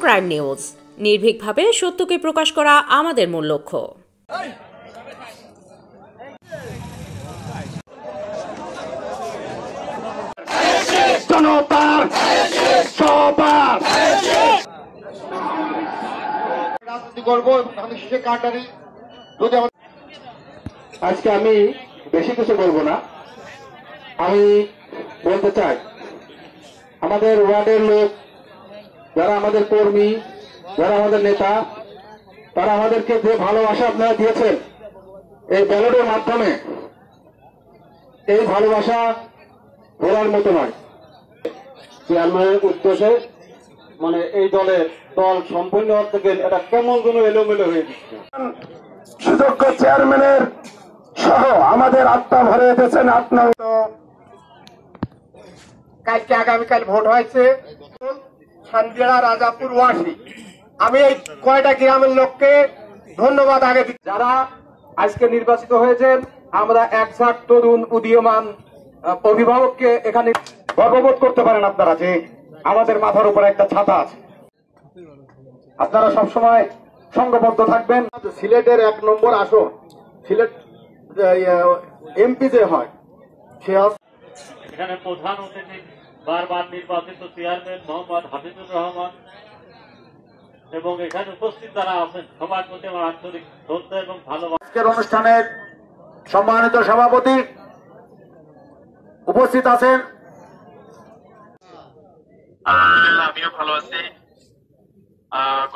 Crime news, নির্ভীকভাবে সত্যকে প্রকাশ করা আমাদের মূল লক্ষ্য। আজকে আমি বেশি কিছু বলবো না, আমি বলতে চাই আমাদের ওয়ার্ডের লোক, যারা আমাদের কর্মী, যারা আমাদের নেতা, তারা আমাদেরকে যে ভালোবাসা আপনারা দিয়েছেন এই ব্যালটের মাধ্যমে, এই ভালোবাসা বলার মতো নয়। চেয়ারম্যানের উদ্দেশ্যে মানে এই দল সম্পূর্ণ হতে গেলে এটা কেমন কোন এলোমেলো হয়ে দিচ্ছে। সুযোগ্য চেয়ারম্যানের সহ আমাদের আত্মা ভরে দিয়েছেন। কালকে আগামীকাল ভোট হয়েছে সান্দিয়াড়া, রাজাপুর, ওয়াশি। আমি এই কয়টা গ্রামের লোককে ধন্যবাদ আগে দিচ্ছি যারা আজকে নির্বাচিত হয়েছেন। আমরা 100 তরুণ উদীয়মান অভিভাবককে এখানে গর্ববোধ করতে পারেন আপনারা যে আমাদের মাথার উপর একটা ছাতা আছে। আপনারা সবসময় সংঘবদ্ধ থাকবেন। সিলেটের 1 নম্বর আসন, সিলেট এমপি যে হয় সে এখানে প্রধান অতিথি বারবার নির্বাচিত চেয়ারম্যান মোহাম্মদ হাফিজুর রহমান এবং এখানে উপস্থিত যারা আছেন সবার প্রতি আমার আন্তরিক শ্রদ্ধা এবং ভালোবাসা। আজকের অনুষ্ঠানের সম্মানিত সভাপতি উপস্থিত আছেন। আলহামদুলিল্লাহ, আমিও ভালো আছি।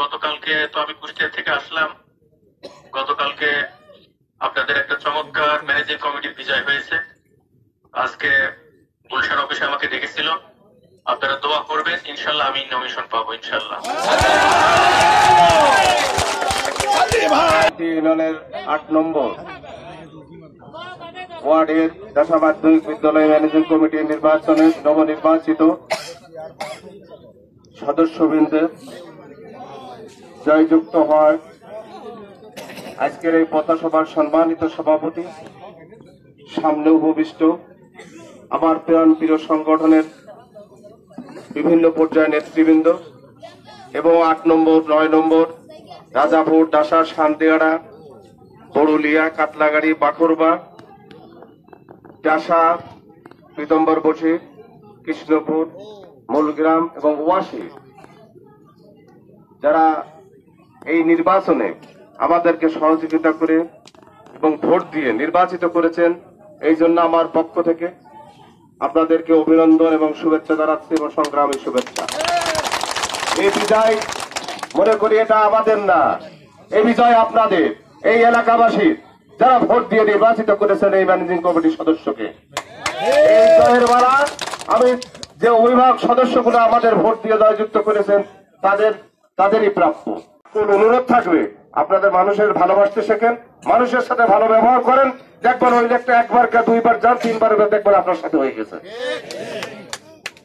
গতকালকে তো আমি কুষ্টিয়া থেকে আসলাম। গতকালকে আপনাদের একটা চমৎকার ম্যানেজিং কমিটির বিজয় হয়েছে। আজকে গুলশান অফিসে আমাকে ডেকেছিল। আপনারা দোয়া করবেন, ইনশাল্লাহ আমি নমিনেশন পাবো ইনশাল্লাহ। ইউনিয়নের 8 নম্বর ওয়ার্ডের দশা মাধ্যমিক বিদ্যালয় ম্যানেজিং কমিটির নির্বাচনে নবনির্বাচিত সদস্যবৃন্দের জয়যুক্ত হয় আজকের এই পথসভার সম্মানিত সভাপতি, সামনে উপবিষ্ট আমার প্রিয় সংগঠনের বিভিন্ন পর্যায়ের নেতৃবৃন্দ এবং 8 নম্বর, 9 নম্বর, রাজাপুর, ডাসা, সান্দিয়াড়া, বড়ুলিয়া, কাতলাগাড়ি, বাখরবা, ডাসা, পীতম্বর বসি, কৃষ্ণপুর, মূলগ্রাম এবং ওয়াশি যারা এই নির্বাচনে আমাদেরকে সহযোগিতা করে এবং ভোট দিয়ে নির্বাচিত করেছেন, এই জন্য আমার পক্ষ থেকে আপনাদেরকে অভিনন্দন এবং শুভেচ্ছা জানাচ্ছি এবং সংগ্রামী শুভেচ্ছা। এই বিজয় মনে করি এটা আমাদের না, এই বিজয় আপনাদের, এই এলাকাবাসীর যারা ভোট দিয়ে নির্বাচিত করেছেন এই ম্যানেজিং কমিটির সদস্যকে। এই জয়ের বেলা আমি যে অভিভাবক সদস্যগুলো আমাদের ভোট দিয়ে জয়যুক্ত করেছেন তাদেরই প্রাপ্য। কোন অনুরোধ থাকবে, আপনাদের মানুষের ভালোবাসতে শেখেন, মানুষের সাথে ভালো ব্যবহার করেন। দেখবেন ওই লোকটা 1 বার 2 বার যান, 3 বার দেখবেন আপনার সাথে হয়ে গেছে।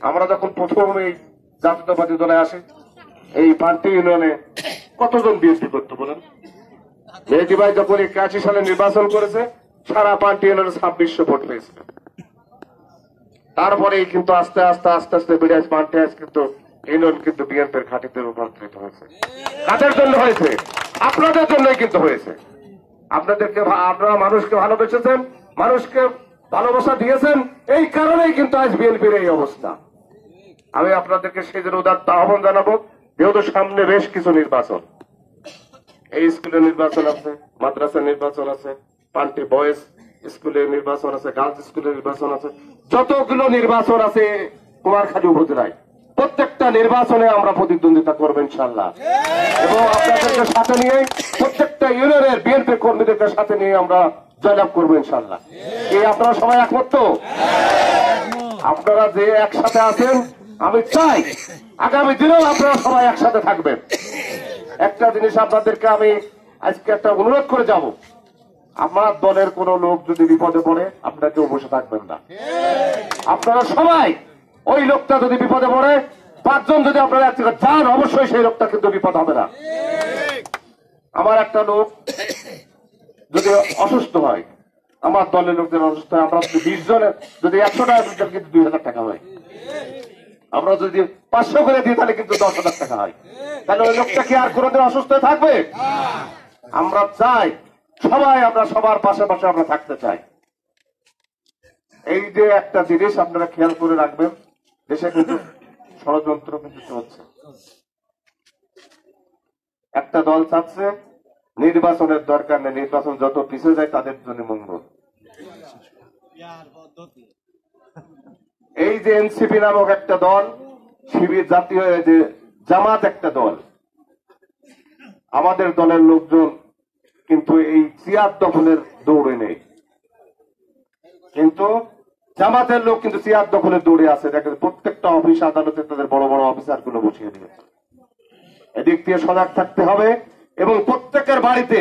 আমরা যখন প্রথম এই জাতীয়তাবাদী দলে আসি, এই পান্টি ইউনিয়নে কতজন বিএনপি করতে বলেন? মেহেদী ভাই যখন 81 সালে নির্বাচন করেছে, সারা পান্টি ইউনিয়নে 2600 ভোট পেয়েছে। তারপরেই কিন্তু আস্তে আস্তে বিরাজ পান্টি কিন্তু ইউনিয়ন কিন্তু বিএনপির ঘাঁটিতে রূপান্তরিত হয়েছে। কাদের জন্য হয়েছে? আপনাদের জন্যই কিন্তু হয়েছে। আপনারা মানুষকে ভালোবেসেছেন, মানুষকে ভালোবাসা দিয়েছেন, এই কারণেই কিন্তু আজ বিএনপির এই অবস্থা। আমি আপনাদেরকে সেই জন্য উদাত্ত আহ্বান জানাবো, যেহেতু সামনে বেশ কিছু নির্বাচন, এই স্কুলের নির্বাচন আছে, মাদ্রাসার নির্বাচন আছে, পান্টি বয়েজ স্কুলের নির্বাচন আছে, গার্লস স্কুলের নির্বাচন আছে, যতগুলো নির্বাচন আছে কুমারখালী উপজেলায়, প্রত্যেকটা নির্বাচনে আমরা প্রতিদ্বন্দ্বিতা করবো ইনশাল্লাহ। এবং আপনাদেরকে সাথে নিয়ে প্রত্যেকটা ইউনিয়নের বিএনপি কর্মীদেরকে সাথে নিয়ে আমরা জয়লাভ করবো ইনশাল্লাহ। এই আপনারা সবাই একমত তো? আপনারা যে একসাথে আছেন, আমি চাই আগামী দিনেও আপনারা সবাই একসাথে থাকবেন। একটা জিনিস আপনাদেরকে আমি আজকে একটা অনুরোধ করে যাব, আমার দলের কোন লোক যদি বিপদে পড়ে আপনারা কেউ বসে থাকবেন না। আপনারা সবাই ওই লোকটা যদি বিপদে পড়ে, 5 জন যদি আপনারা এক জায়গায় যান, অবশ্যই সেই লোকটা কিন্তু বিপদ হবে না। আমার একটা লোক যদি অসুস্থ হয়, আমার দলের লোকদের অসুস্থ হয়, আমরা 20 জনের যদি 100 টাকা কিন্তু 2000 টাকা হয়। আমরা যদি 500 করে দিই তাহলে কিন্তু 10,000 টাকা হয়। তাহলে ওই লোকটা কি আর কোনোদিন অসুস্থ হয়ে থাকবে? আমরা চাই সবাই, আমরা সবার পাশাপাশি আমরা থাকতে চাই। এই যে একটা জিনিস আপনারা খেয়াল করে রাখবেন, দেশে কিন্তু ষড়যন্ত্র কিন্তু চলছে। একটা দল চাচ্ছে নির্বাচনের দরকার নেই, নির্বাচন যত পিছিয়ে যায় তাদের জন্য মঙ্গল। এই যে এনসিপি নামক একটা দল, শিবির জাতীয় যে জামাত একটা দল, আমাদের দলের লোকজন কিন্তু এই চেয়ার দখলের দৌড়ে নেই, কিন্তু জামাতের লোক কিন্তু চেয়ার দখলের দৌড়ে আছে। দেখেন প্রত্যেকটা অফিস আদালতে তাদের বড় বড় অফিসার গুলো বসিয়ে দিয়েছে। এদিক দিয়ে সজাগ থাকতে হবে এবং প্রত্যেকের বাড়িতে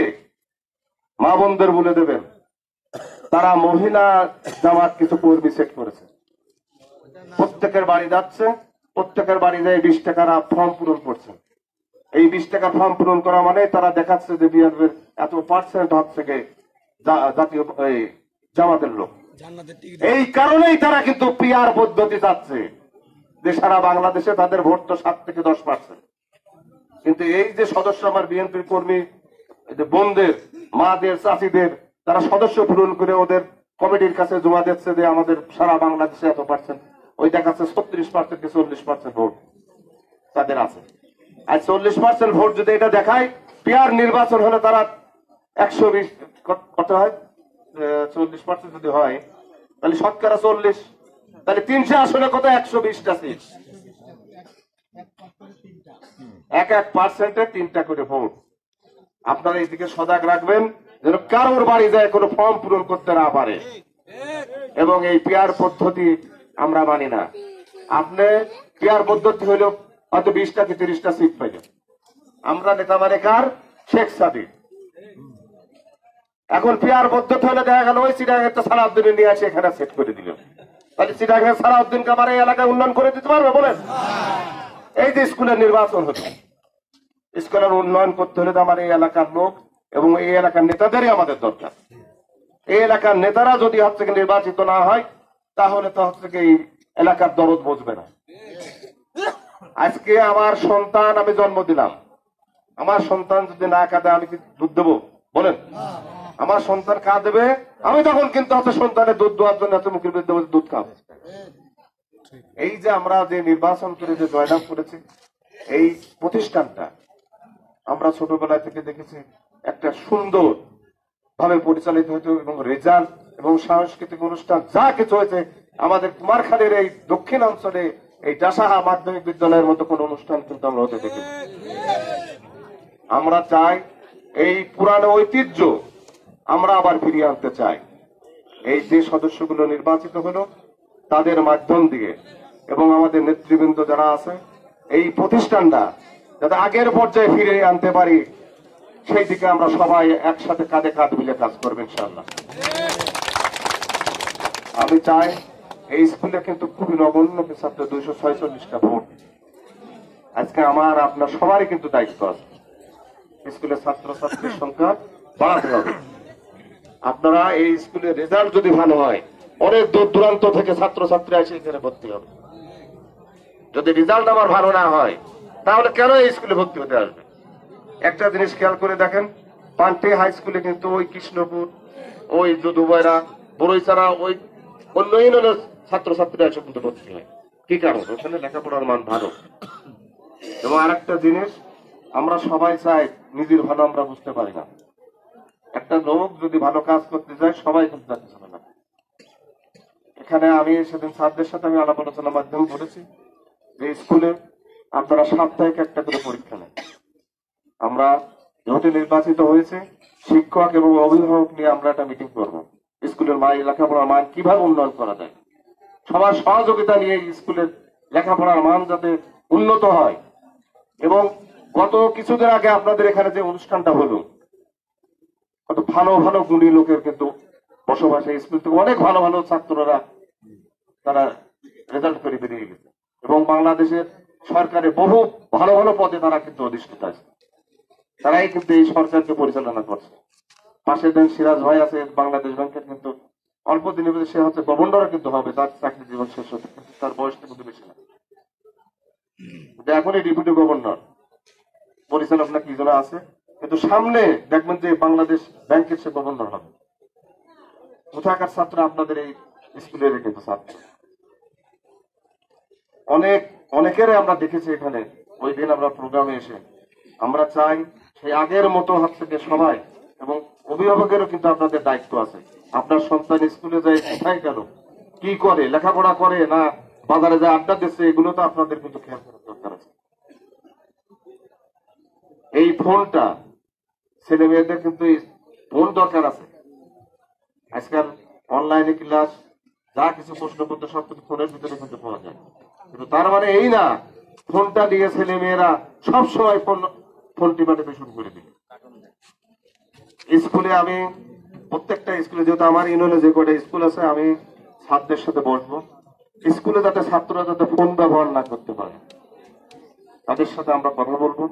মা বোনদের বলে দেবেন, তারা মহিলা জামাত কিছু কর্মী সেট করেছে, প্রত্যেকের বাড়ি যাচ্ছে, প্রত্যেকের বাড়ি যায় 20 টাকার ফর্ম পূরণ করছে। এই 20 টাকা ফর্ম পূরণ করা মানে তারা দেখাচ্ছে যে বিএনপির এত পার্সেন্ট হচ্ছে জাতীয় জামাতের লোক। এই কারণেই তারা কিন্তু পিআর পদ্ধতি চাচ্ছে যে সারা বাংলাদেশে তাদের ভোট তো 7 থেকে 10%। কিন্তু এই যে সদস্য আমার বিএনপির কর্মী, যে বোনদের, মাদের, চাষিদের, তারা সদস্য পূরণ করে ওদের কমিটির কাছে জমা দিচ্ছে যে আমাদের সারা বাংলাদেশে এত পার্সেন্ট, ওই দেখাচ্ছে 36% কি 40% ভোট তাদের আছে। আর 40% ভোট যদি এটা দেখায়, পিআর নির্বাচন হলে তারা 120 কত হয়, 40% যদি হয় তাহলে শতকরা 40, তাহলে 300 আসনে কত, 120টা সিট, 1% 3টা করে ভোট। আপনারা এইদিকে সজাগ রাখবেন যেন কারোর বাড়ি যায় কোনো ফর্ম পূরণ করতে না পারে। এবং এই পিআর পদ্ধতি আমরা মানি না। আপনি পিআর পদ্ধতি হইল হয়তো 20টা কি 30টা সিট পাইলেন। আমরা নেতা মানে কার? শেখ সাদিক। এখন পিআর পদ্ধতি হলে দেখা গেল ওই চিটাগাং একটা সালাউদ্দিন নিয়ে আসে এখানে সেট করে দিল, তাহলে চিটাগাং সালাউদ্দিনকে আমার এই এলাকায় উন্নয়ন করে দিতে পারবে বলেন? এই যে স্কুলের নির্বাচন হচ্ছে, স্কুলের উন্নয়ন করতে হলে তো আমার এই এলাকার লোক এবং এই এলাকার নেতাদেরই আমাদের দরকার। এই এলাকার নেতারা যদি হচ্ছে নির্বাচিত না হয় তাহলে তো হচ্ছে কি এই এলাকার দরদ বুঝবে না। আজকে আমার সন্তান আমি জন্ম দিলাম, আমার সন্তান যদি না কাঁদে আমি কি দুধ দেবো বলেন? আমার সন্তান কাঁদবে, আমি তখন কিন্তু হচ্ছে সন্তানের দুধ দেওয়ার জন্য হচ্ছে মুখের বিরুদ্ধে দুধ খাবো। এই যে আমরা যে নির্বাচন করে যে জয়লাভ করেছি, এই প্রতিষ্ঠানটা আমরা ছোটবেলা থেকে দেখেছি একটা সুন্দর ভাবে পরিচালিত হতো এবং রেজাল্ট এবং সাংস্কৃতিক অনুষ্ঠান যা কিছু হয়েছে আমাদের কুমারখালীর এই দক্ষিণ অঞ্চলে এই ডাসাহা মাধ্যমিক বিদ্যালয়ের মতো কোন অনুষ্ঠান কিন্তু আমরা হতে দেখি। আমরা চাই এই পুরানো ঐতিহ্য আমরা আবার ফিরিয়ে আনতে চাই। এই যে সদস্যগুলো নির্বাচিত হলো তাদের মাধ্যম দিয়ে এবং আমাদের নেতৃবৃন্দ যারা আছে, এই প্রতিষ্ঠানটা যাতে আগের পর্যায়ে ফিরে আনতে পারি সেই দিকে আমরা সবাই একসাথে কাঁধে কাঁধ মিলে কাজ করবো ইনশাআল্লাহ। আমি চাই এই স্কুলে কিন্তু খুবই নগণ্য ছাত্র, 246টা ভোট। আজকে আমার আপনার সবারই কিন্তু দায়িত্ব আছে, স্কুলের ছাত্রছাত্রীর সংখ্যা বাড়াতে হবে। আপনারা এই স্কুলের রেজাল্ট যদি ভালো হয়, অনেক দূর দূরান্ত থেকে ছাত্রছাত্রী এসে এখানে ভর্তি হবে। যদি রেজাল্ট আমার ভালো না হয় তাহলে কেন এই স্কুলে ভর্তি হতে আসবে? একটা জিনিস খেয়াল করে দেখেন, পান্টে হাই স্কুলে কিন্তু ওই কৃষ্ণপুর, ওই দুবাইরা, বড়ইচারা, ওই অন্য ইউনিয়নের ছাত্রছাত্রীরা এসে কিন্তু ভর্তি হয়। কি কারণ? ওখানে লেখাপড়ার মান ভালো। এবং আরেকটা জিনিস, আমরা সবাই চাই নিজের ভালো আমরা বুঝতে পারি না। একটা লোক যদি ভালো কাজ করতে যায় সবাই কিন্তু যাচ্ছে না। এখানে আমি সেদিন ছাত্রদের সাথে আমি আলাপ আলোচনার মাধ্যমে বলেছি যে স্কুলে আপনারা সাপ্তাহিক একটা করে পরীক্ষা নেন। আমরা যেহেতু নির্বাচিত হয়েছে, শিক্ষক এবং অভিভাবক নিয়ে আমরা একটা মিটিং করব। স্কুলের লেখাপড়ার মান কিভাবে উন্নয়ন করা যায়, সবার সহযোগিতা নিয়ে স্কুলের লেখাপড়ার মান যাতে উন্নত হয়। এবং গত কিছুদিন আগে আপনাদের এখানে যে অনুষ্ঠানটা হলো, কত ভালো ভালো গুণী লোকের কিন্তু বসবাস, এই স্কুল থেকে অনেক ভালো ভালো ছাত্ররা তারা রেজাল্ট করে বেরিয়ে গেছে এবং বাংলাদেশের সরকারে বহু ভালো ভালো পদে তারা কিন্তু অধিষ্ঠিত আছে। তারাই কিন্তু এই সরকারকে পরিচালনা করছে। পাশে দেন সিরাজ ভাই আছে বাংলাদেশ ব্যাংকের, কিন্তু অল্প দিনের মধ্যে সে হচ্ছে গভর্নর কিন্তু হবে, তার চাকরি জীবন শেষ হতে, কিন্তু তার বয়সটা কিন্তু বেশি না। এখনই ডেপুটি গভর্নর পরিচালনা কি যেন আছে, কিন্তু সামনে দেখবেন যে বাংলাদেশ ব্যাংকের সে গভর্নর হবে। কোথাকার ছাত্র? আপনাদের এই স্কুলের কিন্তু ছাত্র। অনেকের আমরা দেখেছি এখানে ওই দিন আমরা প্রোগ্রামে এসে। আমরা চাই সেই আগের মতো হচ্ছে যে সবাই, এবং অভিভাবকেরও কিন্তু আপনাদের দায়িত্ব আছে। আপনার সন্তান স্কুলে যায় কোথায় গেল, কি করে, লেখাপড়া করে না বাজারে যায় আড্ডা দিচ্ছে, এগুলো তো আপনাদের কিন্তু খেয়াল করার দরকার আছে। এই ফোনটা ছেলে মেয়েদের কিন্তু ফোন দরকার আছে। আজকাল অনলাইনে ক্লাস, যা কিছু প্রশ্নপত্র সবকিছু ফোনের ভিতরে কিন্তু পাওয়া যায়। কিন্তু তার মানে এই না ফোনটা দিয়ে ছেলে মেয়েরা সবসময় ফোন টিপাটিপি শুরু করে দিবে। স্কুলে আমি প্রত্যেকটা স্কুলে, যেহেতু আমার ইউনিয়নে যে কটা স্কুল আছে, আমি ছাত্রদের সাথে বসবো। স্কুলে যাতে ছাত্ররা যাতে ফোন ব্যবহার না করতে পারে, তাদের সাথে আমরা কথা বলবো।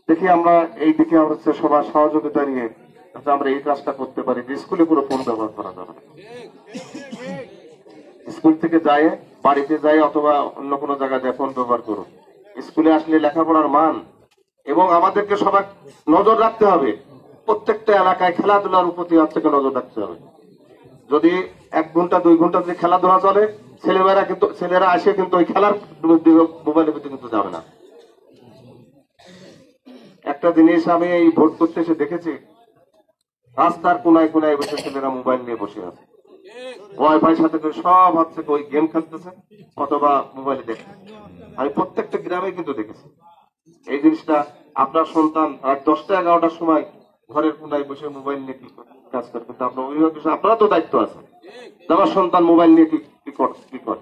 দেখি আমরা এই দিকে হচ্ছে সবার সহযোগিতা নিয়ে যাতে আমরা এই কাজটা করতে পারি, স্কুলে পুরো ফোন ব্যবহার করা যাবে না। স্কুল থেকে যায়, বাড়িতে যায় অথবা অন্য কোনো জায়গায় যায় ফোন ব্যবহার করুন। স্কুলে আসলে লেখাপড়ার মান, এবং আমাদেরকে সবাই নজর রাখতে হবে প্রত্যেকটা এলাকায় খেলাধুলার প্রতি হচ্ছে নজর রাখতে হবে। যদি 1 ঘন্টা 2 ঘন্টা যদি খেলাধুলা চলে, ছেলেরা আসে কিন্তু ওই খেলার মোবাইলের ভিতরে কিন্তু যাবে না। একটা জিনিস আমি এই ভোট করতে এসে দেখেছি, রাস্তার কোনায় কোনায় বসে ছেলেরা মোবাইল নিয়ে বসে আছে, ওয়াইফাই সাথে করে সব হচ্ছে ওই গেম খেলতেছে অথবা মোবাইলে দেখে। আমি প্রত্যেকটা গ্রামে কিন্তু দেখেছি এই জিনিসটা। আপনার সন্তান আর 10টা 11টার সময় ঘরের কোনায় বসে মোবাইল নিয়ে কাজ করে, কিন্তু আপনার অভিভাবক হিসেবে আপনারা তো দায়িত্ব আছে আমার সন্তান মোবাইল নিয়ে কি করে।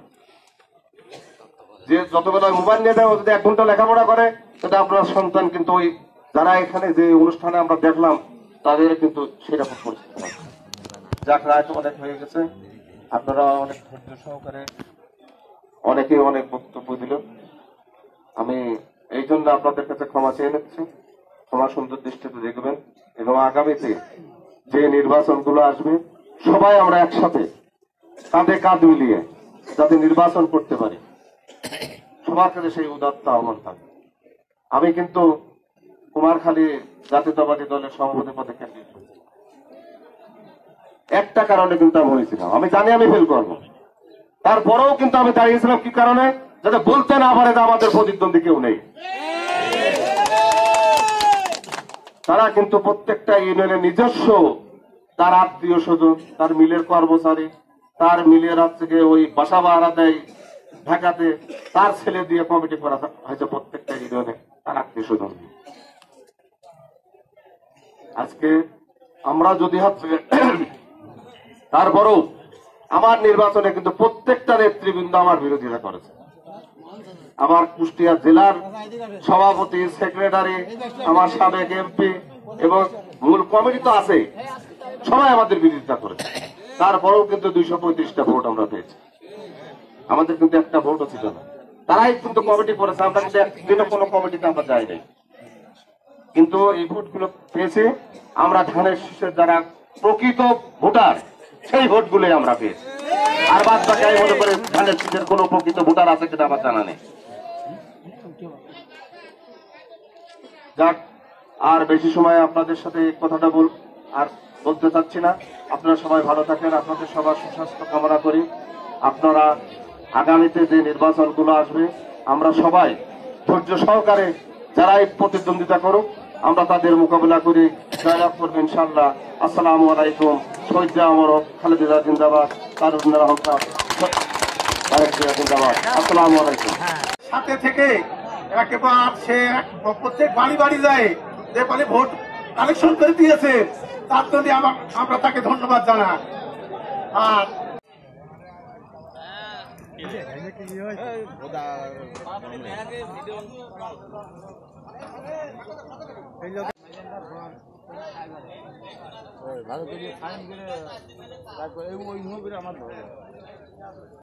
যে যতবেলা মোবাইল নিয়ে দেয়, যদি 1 ঘন্টা লেখাপড়া করে, তাহলে আপনার সন্তান কিন্তু ওই যারা এখানে যে অনুষ্ঠানে আমরা দেখলাম তাদের কিন্তু সেরকম পরিস্থিতি আছে। যাক, রাত অনেক হয়ে গেছে, আপনারা অনেক ধৈর্য সহকারে অনেকে অনেক বক্তব্য দিল। আমি এই জন্য আপনাদের কাছে ক্ষমা চেয়ে নিচ্ছি, ক্ষমা সুন্দর দৃষ্টিতে দেখবেন, এবং আগামীতে যে নির্বাচনগুলো আসবে সবাই আমরা একসাথে কাঁধে কাঁধ মিলিয়ে যাতে নির্বাচন করতে পারি, সবার কাছে সেই উদাত্ত আহ্বান থাকবে। আমি কিন্তু কুমারখালী জাতীয়তাবাদী দলের সভাপতি পদে ক্যান্ডিডেট হয়েছি। একটা কারণে কিন্তু আমি হয়েছিলাম, আমি জানি আমি ফেল করবো, তারপরেও কিন্তু আমি দাঁড়িয়েছিলাম কি কারণে, যাতে বলতে না পারে যে আমাদের প্রতিদ্বন্দ্বী কেউ নেই। তারা কিন্তু প্রত্যেকটা ইউনিয়নের নিজস্ব তার আত্মীয় স্বজন, তার মিলের কর্মচারী, তার মিলের থেকে ওই বাসা ভাড়া দেয় ঢাকাতে, তার ছেলে দিয়ে কমিটি করা হয়েছে প্রত্যেকটা ইউনিয়নে তার আত্মীয় স্বজন। আজকে আমরা যদি হচ্ছে তারপরেও আমার নির্বাচনে কিন্তু প্রত্যেকটা নেতৃবৃন্দ আমার বিরোধিতা করেছে। আমার কুষ্টিয়া জেলার সভাপতি, সেক্রেটারি, আমার সাবেক এমপি এবং মূল কমিটি তো আছে, সবাই আমাদের বিরোধিতা করেছে। তারপরেও কিন্তু 235টা ভোট আমরা পেয়েছি, আমাদের কিন্তু একটা ভোটও ছিল না। তারাই কিন্তু কমিটি করেছে, আমরা কিন্তু একদিনও কোনো কমিটিতে আমরা যাই নাই, কিন্তু এই ভোটগুলো পেয়েছি আমরা ধানের শীষের যারা প্রকৃত ভোটার, সেই ভোটগুলোই আমরা পেয়েছি। আর বাদ বাকি আমি মনে করি ধানের শীষের কোন প্রকৃত ভোটার আছে কিনা আমার জানা নেই। যাক, আর বেশি সময় আপনাদের সাথে কথাটা বলতে চাচ্ছি না। আপনারা সবাই ভালো থাকেন, আপনাদের সবার সুস্বাস্থ্য কামনা করি। আপনারা আগামীতে যে নির্বাচনগুলো আসবে আমরা সবাই ধৈর্য সহকারে যারাই প্রতিদ্বন্দ্বিতা করুক, আমরা তাদের মোকাবিলা করি, জয়লাভ করবো ইনশাআল্লাহ। আসসালামু আলাইকুম। শহীদ আমর খালেদা জিন্দাবাদ, তারুণ্যের হংকার জিন্দাবাদ। আসসালামু আলাইকুম। সাথে থেকে একেবারে সে প্রত্যেক বাড়ি বাড়ি যায়, যে বলে ভোট কালেকশন করে দিয়েছে, তার জন্য আমরা তাকে ধন্যবাদ জানাই। আর ভালো করে